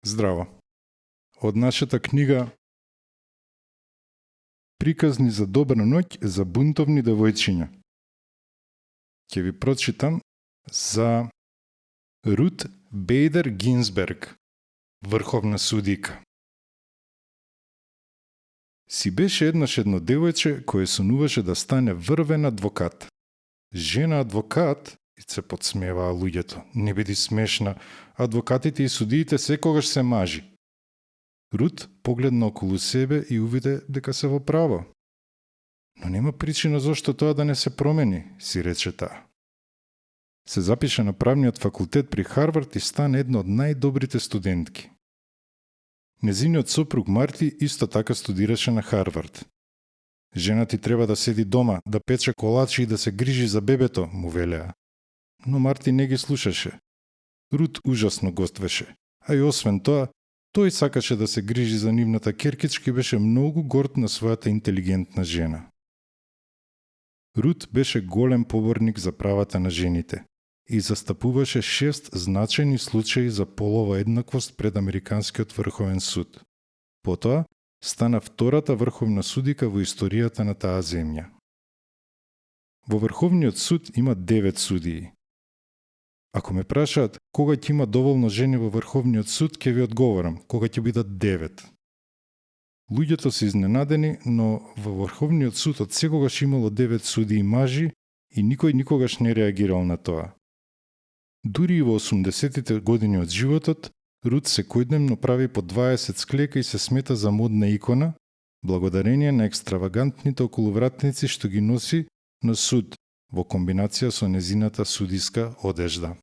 Здраво. Од нашата книга Приказни за добра ноќ за бунтовни девојчиња ќе ви прочитам за Рут Бейдер Гинзберг, врховна судика. Си беше еднаш едно девојче кое сонуваше да стане врвен адвокат. Жена адвокат, и се подсмеваа луѓето. Не биди смешна, адвокатите и судиите секогаш се мажи. Рут погледна околу себе и увиде дека се во право. Но нема причина зошто тоа да не се промени, си рече таа. Се запише на правниот факултет при Харвард и стана една од најдобрите студентки. Незиниот сопруг Марти исто така студираше на Харвард. Жена ти треба да седи дома, да пече колачи и да се грижи за бебето, му велеа. Но Марти не ги слушаше. Рут ужасно гоствеше, а и освен тоа, тој сакаше да се грижи за нивната керкичка и беше многу горд на својата интелигентна жена. Рут беше голем поборник за правата на жените и застапуваше 6 значајни случаи за полова еднаквост пред Американскиот врховен суд. Потоа, стана втората врховна судика во историјата на таа земја. Во Врховниот суд има 9 судии. Ако ме прашаат кога ќе има доволно жени во Врховниот суд, ќе ви одговорам, кога ќе бидат 9. Луѓето се изненадени, но во Врховниот суд од секогаш имало 9 судии мажи и никој никогаш не реагирал на тоа. Дури и во 80-тите години од животот, Рут секојдневно прави по 20 склека и се смета за модна икона, благодарение на екстравагантните околувратници што ги носи на суд во комбинација со незината судиска одежда.